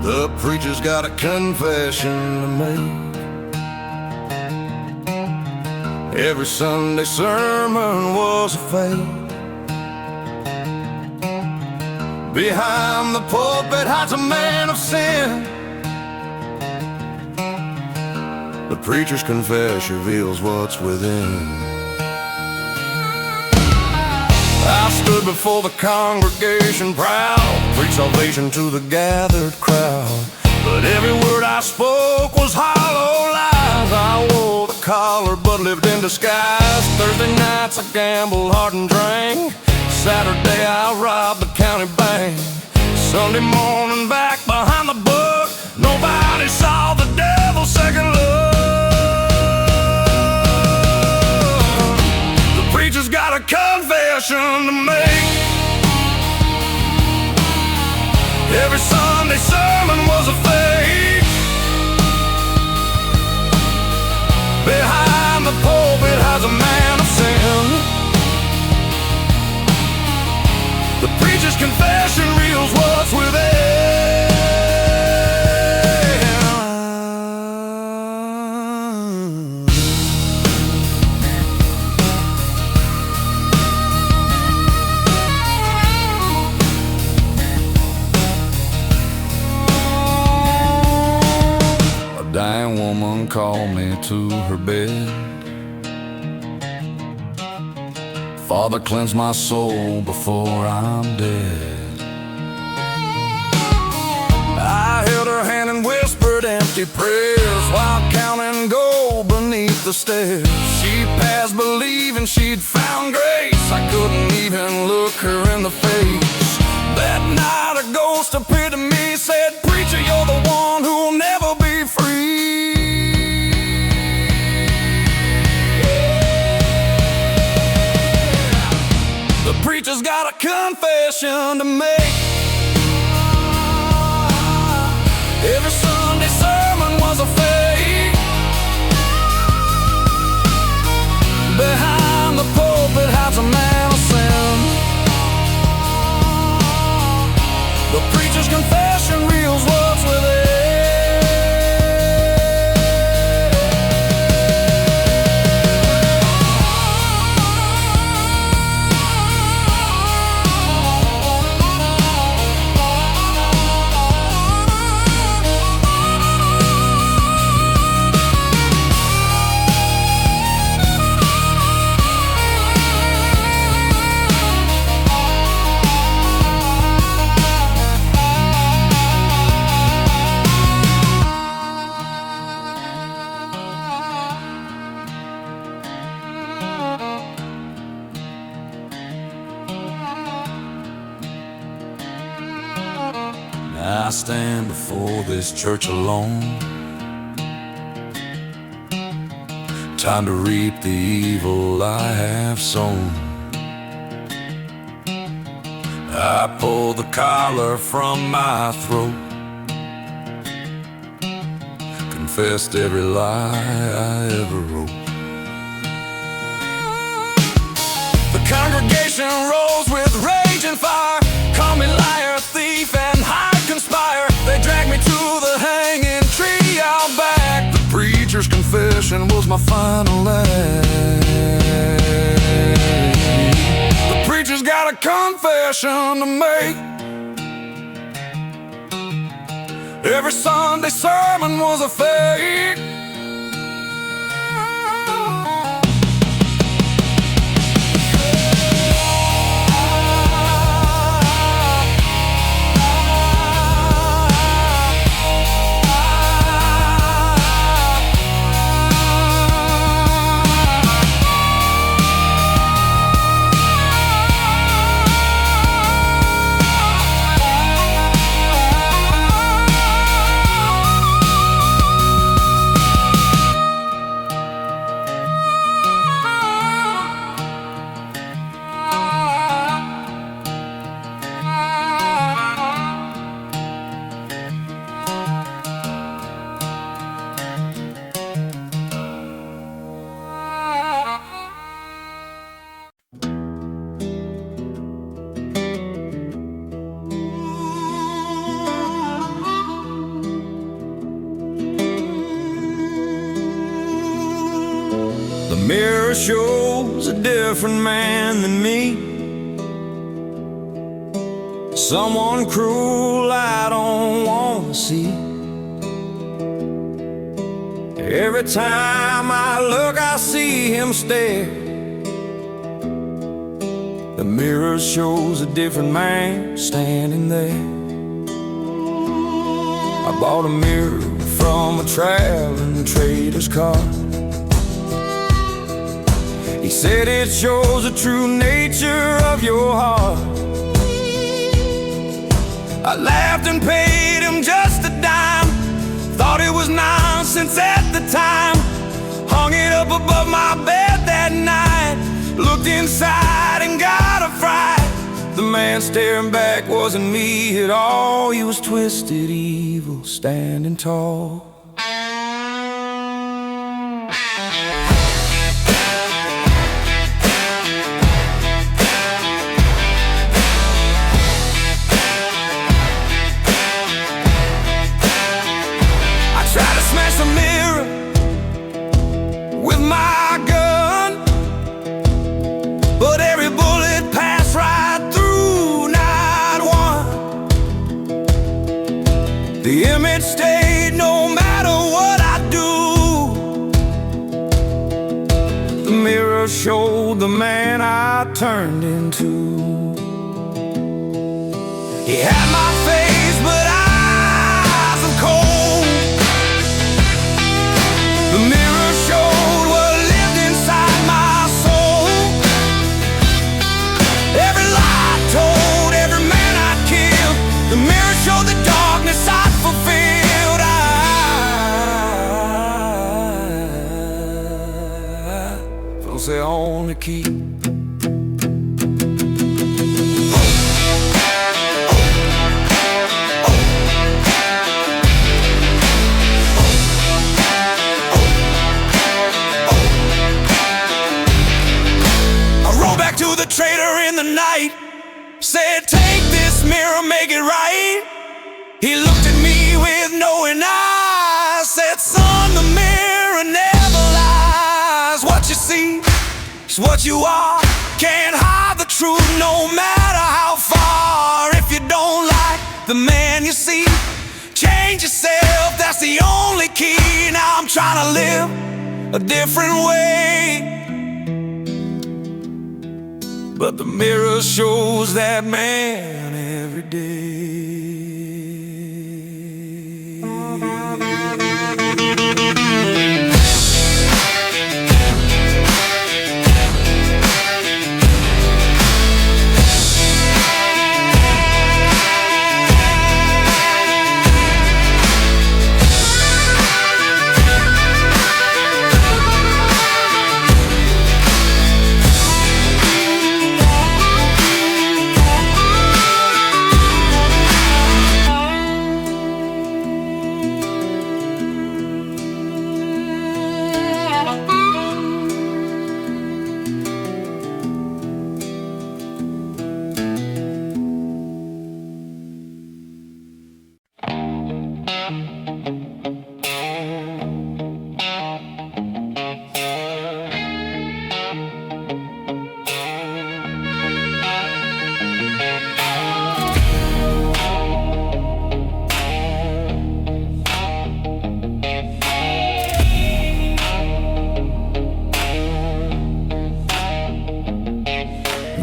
The preacher's got a confession to make. Every Sunday sermon was a fake. Behind the pulpit hides a man of sin. The preacher's confession reveals what's within. I stood before the congregation proud, preached salvation to the gathered crowd. But every word I spoke was hollow lies. I wore the collar but lived in disguise. Thursday nights I gambled hard and drank. Saturday I robbed the county bank. Sunday morning back behind the book, nobody saw the devil's second look. The preacher's got a confession to make. Every Sunday sermon was a fake. Behind the pulpit hides a man of sin. The preacher's confession reveals what's within. A dying woman called me to her bed. Father, cleanse my soul before I'm dead. I held her hand and whispered empty prayers while counting gold beneath the stairs. She passed believing she'd found grace. I couldn't even look her in the face. That night a ghost appeared to me, said, "Preacher, you're the one who'll never be free." The preacher's got a confession to make. Every Sunday sermon was a fake. Behind the pulpit hides a man of sin. The preacher's confession reveals what's within. I stand before this church alone, time to reap the evil I have sown. I pull the collar from my throat, confessed every lie I ever wrote. The congregation rose with rage and fire, called me liar, thief, and high conspire. They dragged me to the hanging tree out back. The preacher's confession was my final act. The preacher's got a confession to make. Every Sunday sermon was a fake. mirror shows a different man than me. Someone cruel I don't want to see. Every time I look, I see him stare. The mirror shows a different man standing there. I bought a mirror from a traveling trader's cart. He said it shows the true nature of your heart. I laughed and paid him just a dime. Thought it was nonsense at the time. Hung it up above my bed that night. Looked inside and got a fright. The man staring back wasn't me at all. He was twisted evil, standing tall. Smash a mirror with my gun, but every bullet passed right through, not one. The image stayed no matter what I do. The mirror showed the man I turned into. He had my face, but eyes of cold. The mirror showed what lived inside my soul. Every lie I told, every man I killed. The mirror showed the darkness I'd fulfilled. Don't say on the key. To the trader in the night, said, take this mirror, make it right. He looked at me with knowing eyes, said, son, the mirror never lies. What you see is what you are. Can't hide the truth no matter how far. If you don't like the man you see, change yourself, that's the only key. Now I'm trying to live a different way, but the mirror shows that man every day.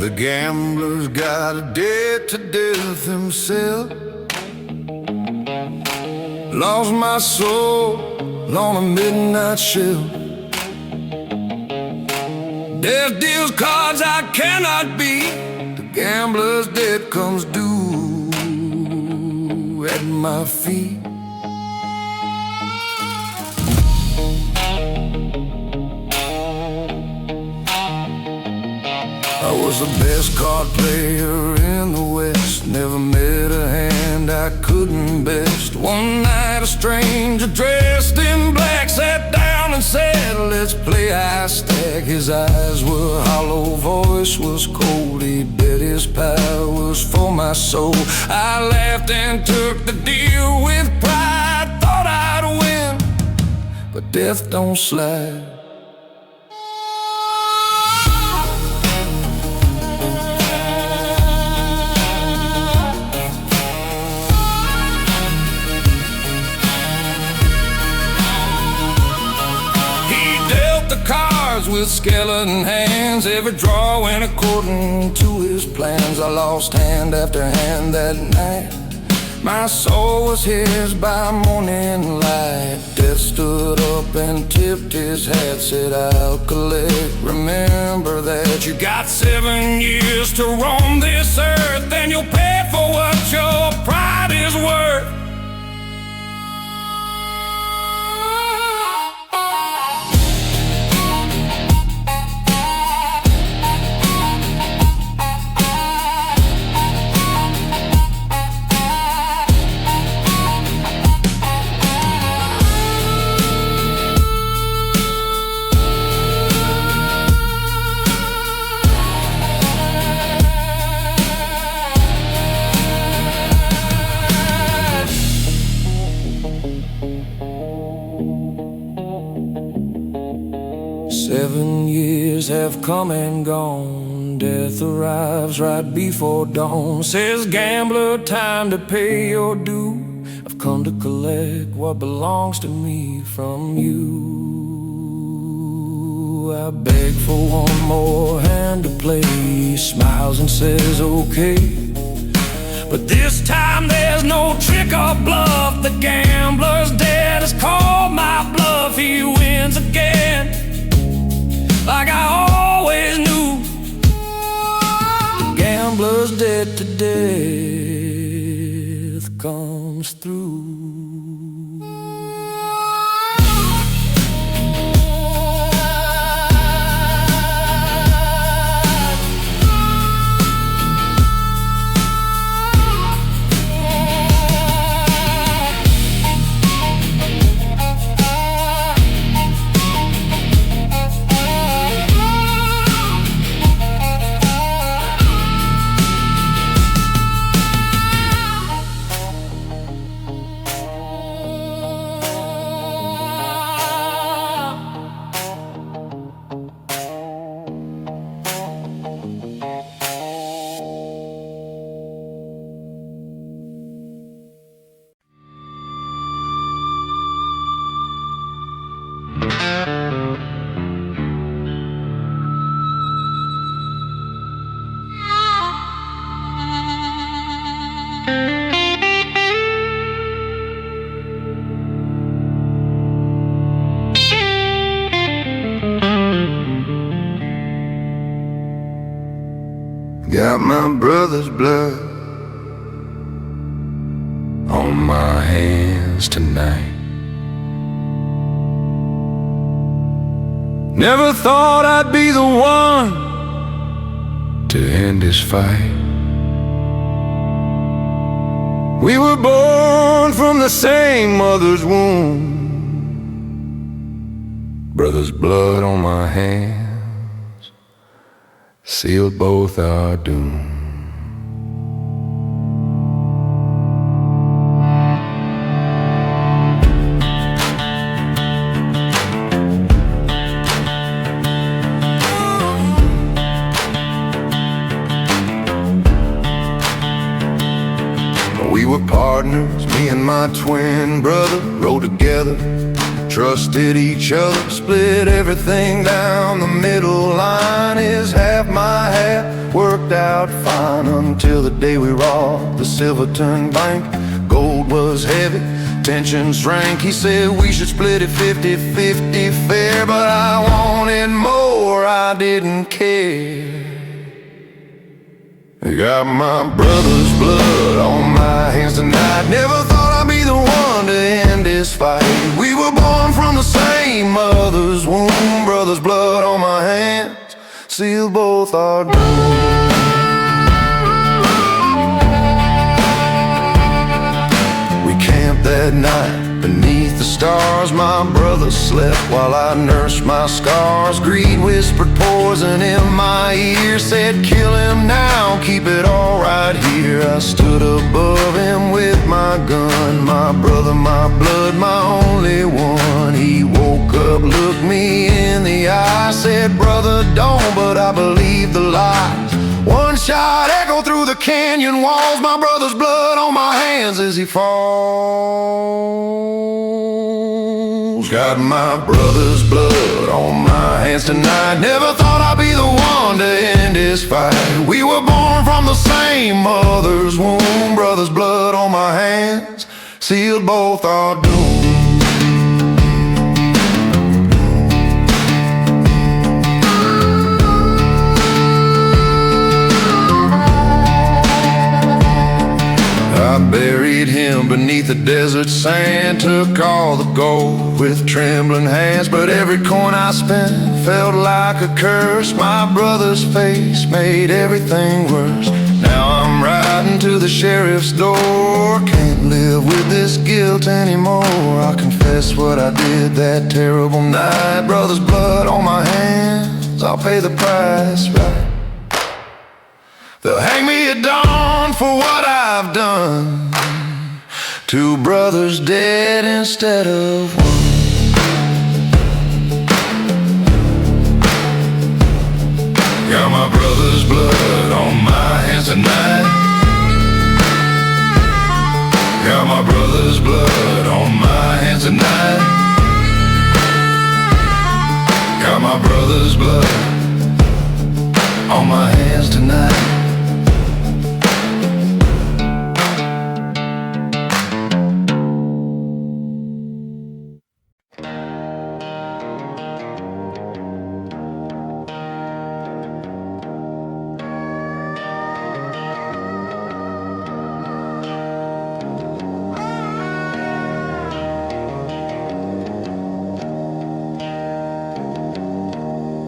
The gambler's got a debt to death himself. Lost my soul on a midnight shelf. Death deals cards I cannot beat. The gambler's debt comes due at my feet. I was the best card player in the West. Never met a hand I couldn't best. One night a stranger dressed in black sat down and said, let's play high stack. His eyes were hollow, voice was cold. He bet his power was for my soul. I laughed and took the deal with pride. Thought I'd win, but death don't slide. with skeleton hands. Every draw went according to his plans. I lost hand after hand that night. My soul was his by morning light. Death stood up and tipped his hat, said, I'll collect. Remember that you got 7 years to roam this earth, and you'll pay for what your pride is worth. Seven years have come and gone. Death arrives right before dawn. Says, gambler, time to pay your due. I've come to collect what belongs to me from you. I beg for one more hand to play. He smiles and says, okay. But this time there's no trick or bluff. The gambler's dead has called my bluff. He wins again, like I always knew. The gambler's dead to death comes through. Got my brother's blood on my hands tonight. Never thought I'd be the one to end this fight. We were born from the same mother's womb. Brother's blood on my hands sealed both our doom. We were partners, me and my twin brother, rode together, trusted each other, split everything down the middle line. His half, my half, worked out fine until the day we robbed the Silverton Bank. Gold was heavy, tensions rank. He said we should split it 50-50 fair, but I wanted more, I didn't care. I got my brother's blood on my hands tonight. Never thought I'd be the one to end this fight. We were born from the same mother's womb. Brother's blood on my hands sealed both our doom. We camped that night beneath the stars. My brother slept while I nursed my scars. Greed whispered poison in my ear, said kill him now, keep it all right here. I stood above him with my gun, my brother, my blood, my only one. He woke up, looked me in the eye, said brother don't, but I believe the lies. One shot echoed through the canyon walls, my brother's blood on my hands as he falls. Got my brother's blood on my hands tonight. Never thought I'd be the one to end this fight. We were born from the same mother's womb. Brother's blood on my hands sealed both our doom. I buried him beneath the desert sand, took all the gold with trembling hands. But every coin I spent felt like a curse. My brother's face made everything worse. Now I'm riding to the sheriff's door. Can't live with this guilt anymore. I confess what I did that terrible night. Brother's blood on my hands, I'll pay the price right. They'll hang me at dawn for what I've done. Two brothers dead instead of one. Got my brother's blood on my hands tonight. Got my brother's blood on my hands tonight. Got my brother's blood on my hands tonight.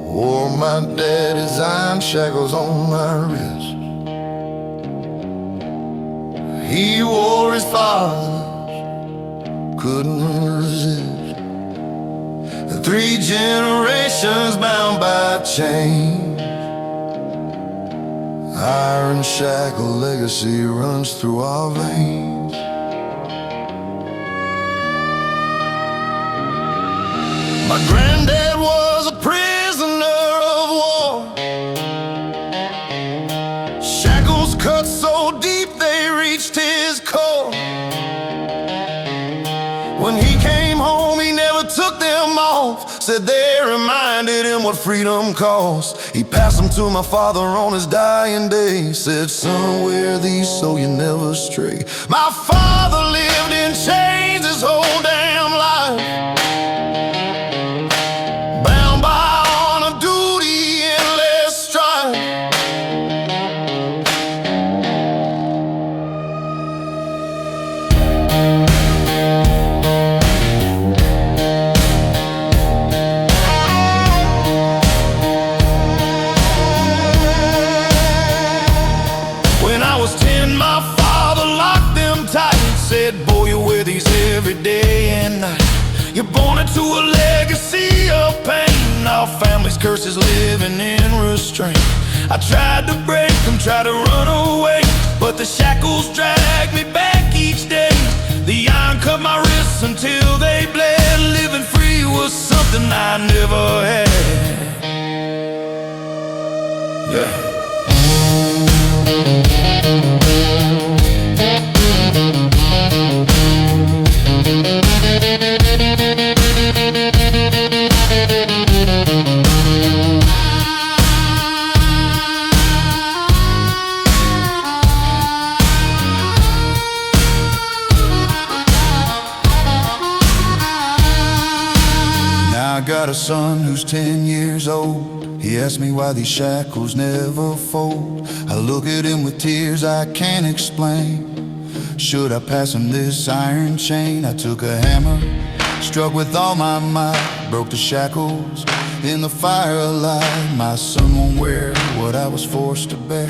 Wore my daddy's iron shackles on my wrist. He wore his father's, couldn't resist. The 3 generations bound by chains. Iron shackle legacy runs through our veins. My granddad was a prisoner of war. Shackles cut so deep they reached his core. When he came home he never took them off. Said they reminded him what freedom costs. He passed them to my father on his dying day. Said, son, wear these so you never stray. My father lived in chains his whole damn life. You're born into a legacy of pain. Our family's curses living in restraint. I tried to break them, tried to run away, but the shackles dragged me back each day. The iron cut my wrists until they bled. Living free was something I never had. Yeah. I got a son who's 10 years old. He asked me why these shackles never fold. I look at him with tears I can't explain. Should I pass him this iron chain? I took a hammer, struck with all my might, broke the shackles in the firelight. My son won't wear what I was forced to bear.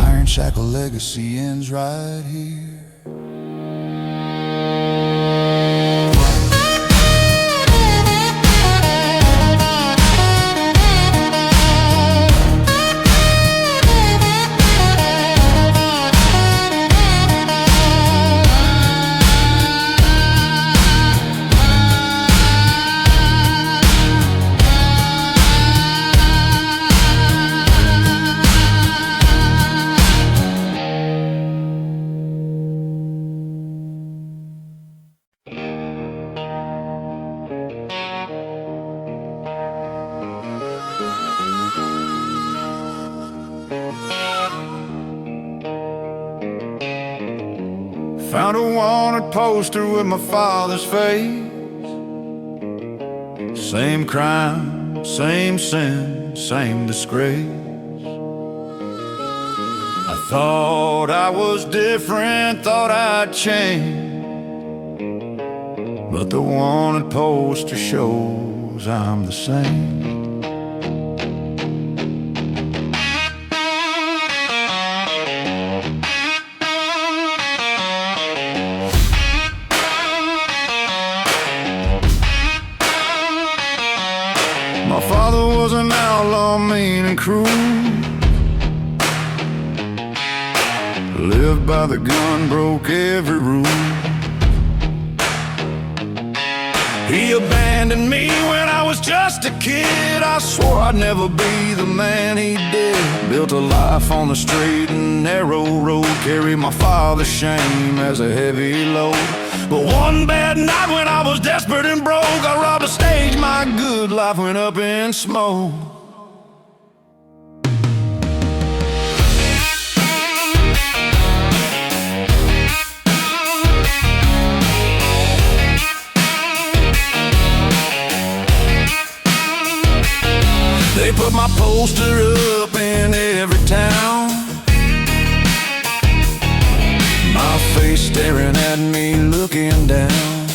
Iron shackle legacy ends right here. Found a wanted poster with my father's face. Same crime, same sin, same disgrace. I thought I was different, thought I'd change, but the wanted poster shows I'm the same. My father was an outlaw, mean and cruel. Lived by the gun, broke every rule. He abandoned me when I was just a kid. I swore I'd never be the man he did. Built a life on the straight and narrow road. Carried my father's shame as a heavy load. But one bad night when I was desperate and broke, I robbed a stage, my good life went up in smoke. They put my poster up in every town, my face staring at me looking down.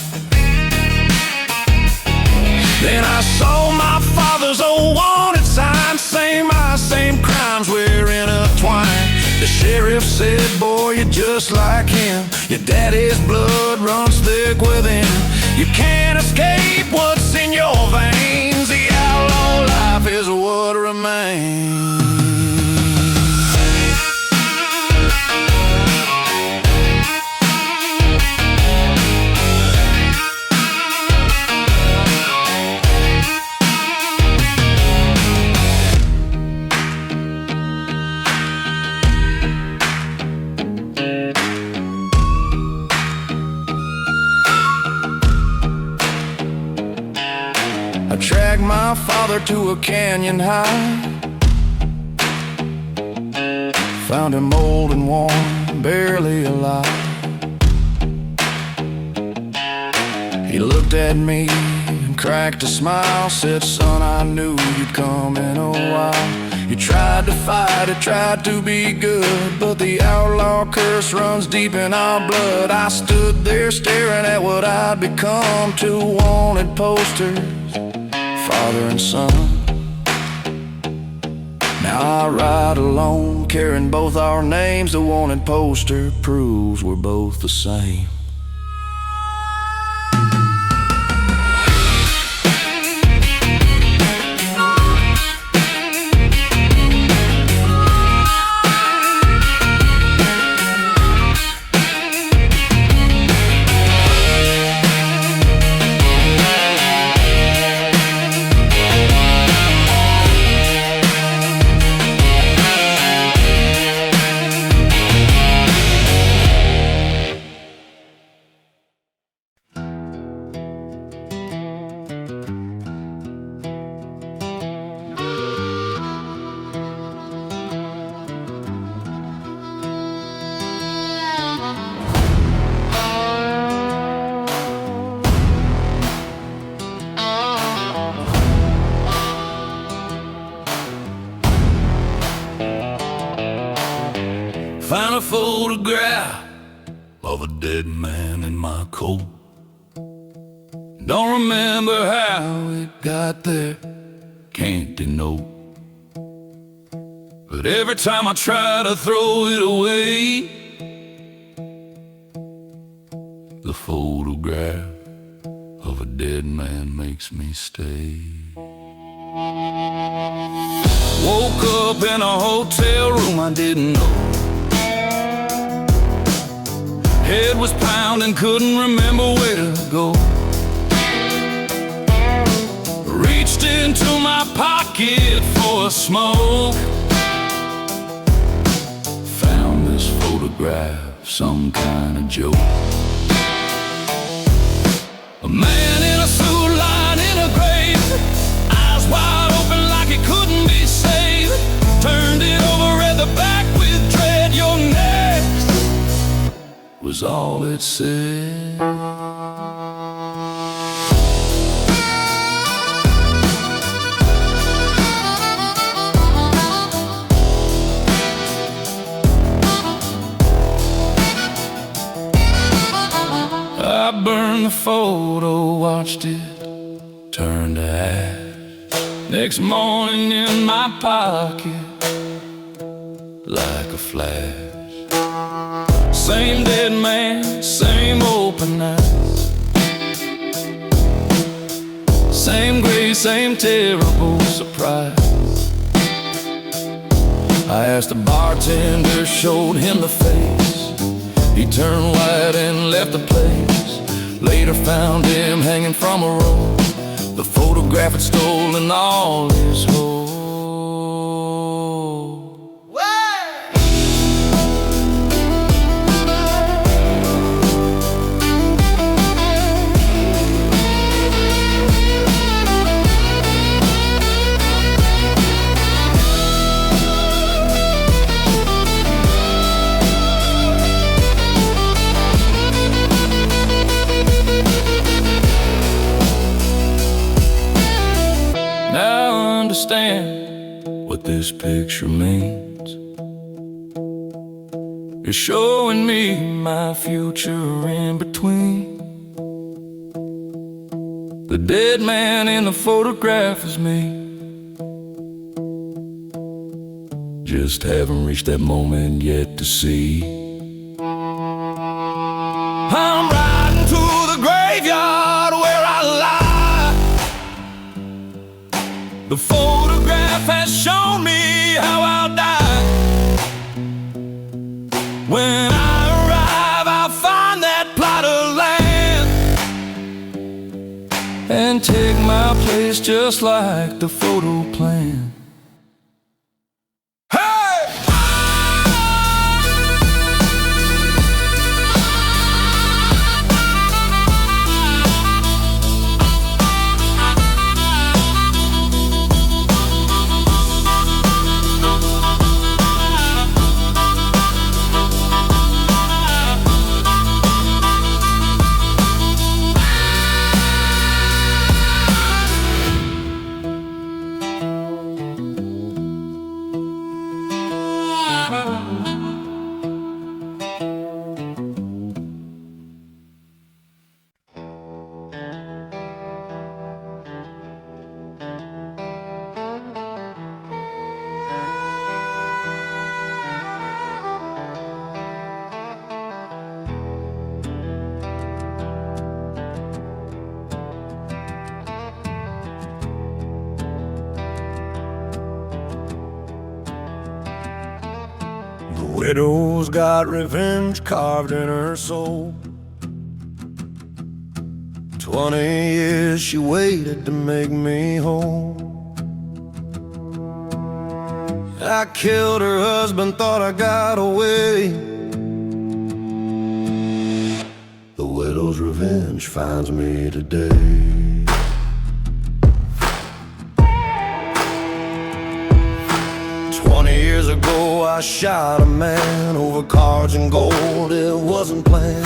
Then I saw my father's old wanted sign. Same eyes, same crimes, we're intertwined. The sheriff said, boy, you're just like him. Your daddy's blood runs thick within. You can't escape what's in your veins. The outlaw life is what remains. I tracked my father to a canyon high, found him old and worn, barely alive. He looked at me and cracked a smile, said, son, I knew you'd come in a while. You tried to fight it, tried to be good, but the outlaw curse runs deep in our blood. I stood there staring at what I'd become, two wanted posters, father and son. Now I ride alone, carrying both our names. The wanted poster proves we're both the same. Found a photograph of a dead man in my coat. Don't remember how it got there, can't denote. But every time I try to throw it away, the photograph of a dead man makes me stay. Woke up in a hotel room I didn't know. Head was pounding, couldn't remember where to go. Reached into my pocket for a smoke. Found this photograph, some kind of joke. A man in a suit lying in a grave, eyes wide open like he couldn't be saved. Turned it over, read the was all it said. I burned the photo, watched it turn to ash. Next morning in my pocket, like a flash. Same dead man, same open eyes, same grace, same terrible surprise. I asked the bartender, showed him the face. He turned white and left the place. Later found him hanging from a rope. The photograph had stolen all his hope. Understand what this picture means. It's showing me my future in between. The dead man in the photograph is me. Just haven't reached that moment yet to see. I'm riding to the graveyard where I lie. The photograph has shown me how I'll die. When I arrive, I'll find that plot of land and take my place just like the photo plan. The widow's got revenge carved in her soul. 20 years she waited to make me whole. I killed her husband, thought I got away. The widow's revenge finds me today. Years ago I shot a man over cards and gold. It wasn't planned.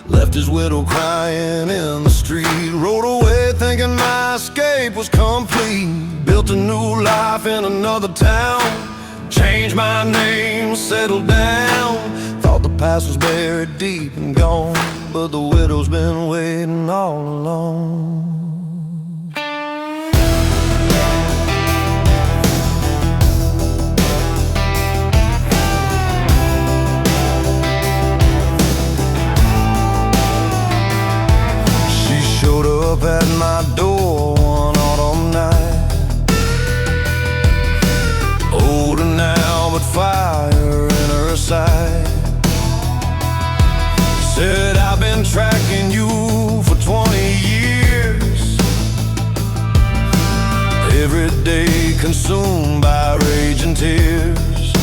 Left his widow crying in the street. Rode away thinking my escape was complete. Built a new life in another town. Changed my name, settled down. Thought the past was buried deep and gone, but the widow's been waiting all along. Up at my door one autumn night. Older now, but fire in her sight. Said I've been tracking you for 20 years. Every day consumed by rage and tears.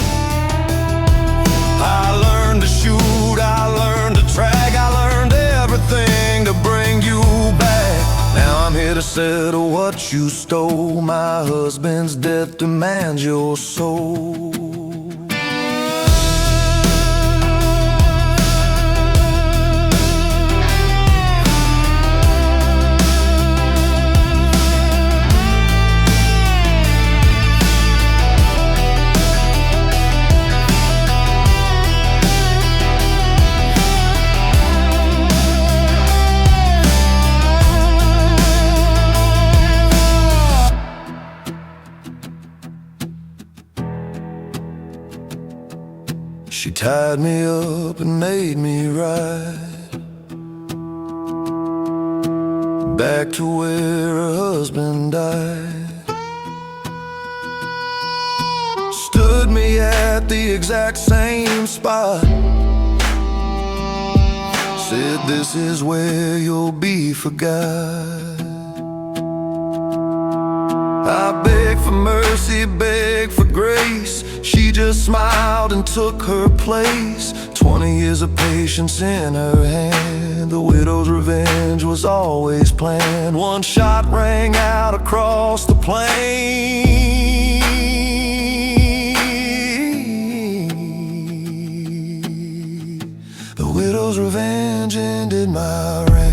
I learned to shoot, I learned to track, I learned everything to bring you back. Now I'm here to settle what you stole. My husband's death demands your soul. She tied me up and made me ride back to where her husband died. Stood me at the exact same spot. Said this is where you'll be forgot. I begged for mercy, begged for grace. She just smiled and took her place. 20 years of patience in her hand. The widow's revenge was always planned. One shot rang out across the plain. The widow's revenge ended my reign.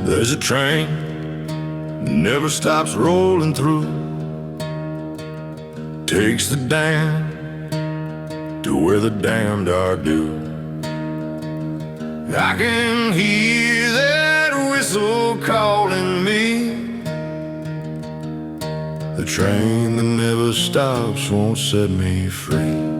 There's a train never stops rolling through, takes the damned to where the damned are due. I can hear that whistle calling me. The train that never stops won't set me free.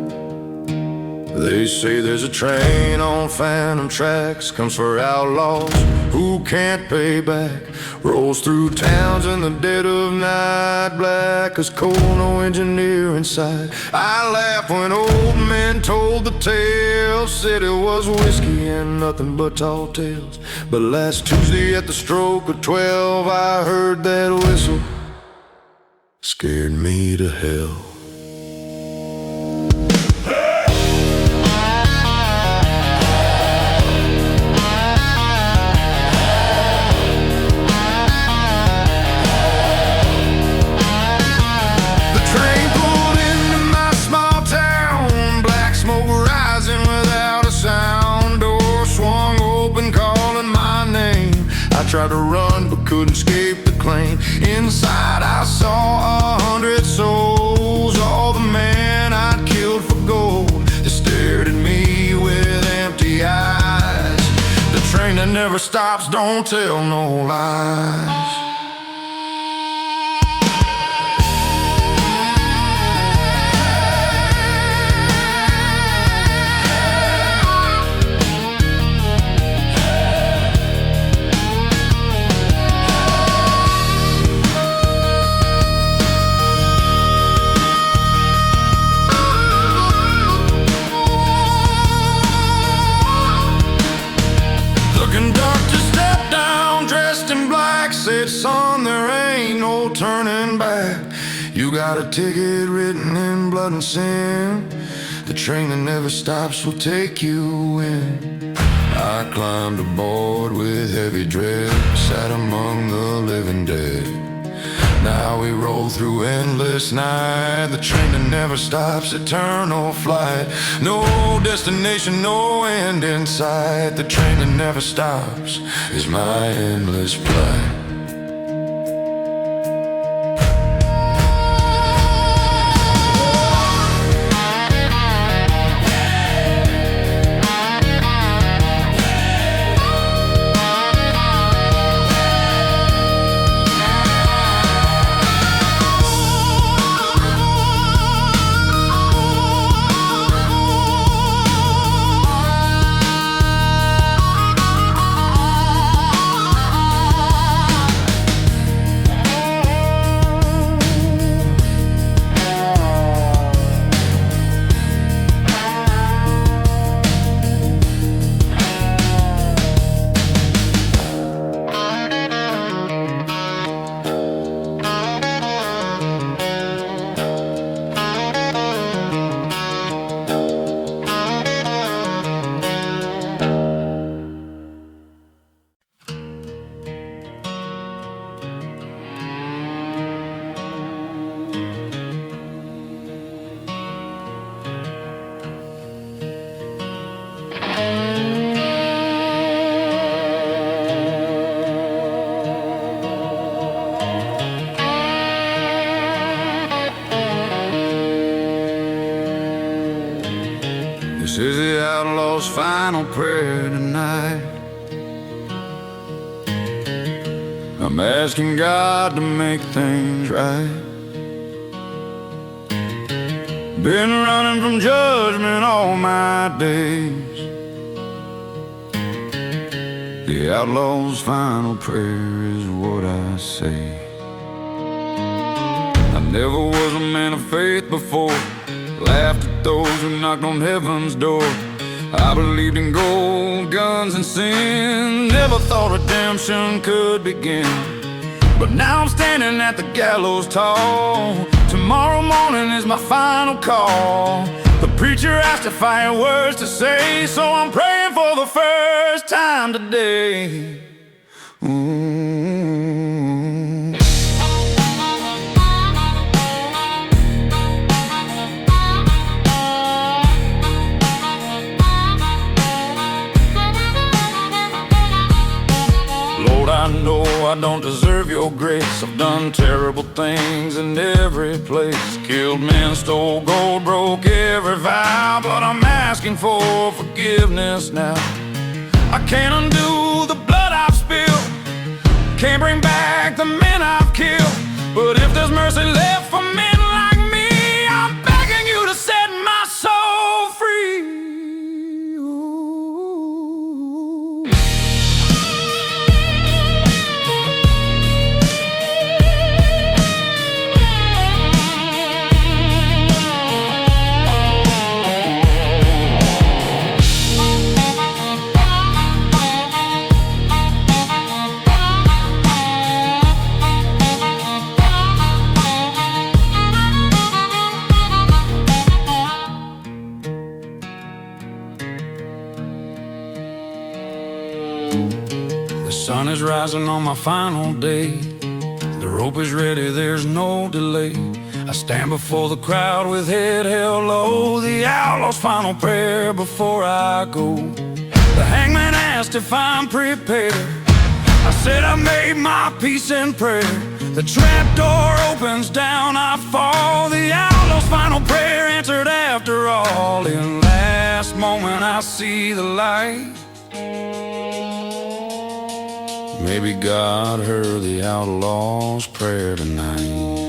They say there's a train on phantom tracks, comes for outlaws who can't pay back. Rolls through towns in the dead of night, black as coal, no engineer inside. I laughed when old men told the tale, said it was whiskey and nothing but tall tales. But last Tuesday at the stroke of 12, I heard that whistle, scared me to hell. Tried to run but couldn't escape the claim. Inside I saw 100 souls, all the men I'd killed for gold. They stared at me with empty eyes. The train that never stops don't tell no lies. Said, son, there ain't no turning back. You got a ticket written in blood and sin. The train that never stops will take you in. I climbed aboard with heavy dread, sat among the living dead. Now we roll through endless night. The train that never stops, eternal flight. No destination, no end in sight. The train that never stops is my endless plight. outlaw's final prayer tonight. I'm asking God to make things right. Been running from judgment all my days. The outlaw's final prayer is what I say. I never was a man of faith before, laughed at those who knocked on heaven's door. I believed in gold, guns, and sin, never thought redemption could begin. But now I'm standing at the gallows tall. Tomorrow morning is my final call. The preacher asked if I had words to say, so I'm praying for the first time today. I know I don't deserve your grace. I've done terrible things in every place. Killed men, stole gold, broke every vow. But I'm asking for forgiveness now. I can't undo the blood I've spilled, can't bring back the men I've killed. But if there's mercy left for men like me, I'm begging you to set my soul free. The sun is rising on my final day. The rope is ready, there's no delay. I stand before the crowd with head held low. The outlaw's final prayer before I go. The hangman asked if I'm prepared. I said I made my peace in prayer. The trap door opens, down I fall. The outlaw's final prayer answered after all. In last moment I see the light. Maybe God heard the outlaw's prayer tonight.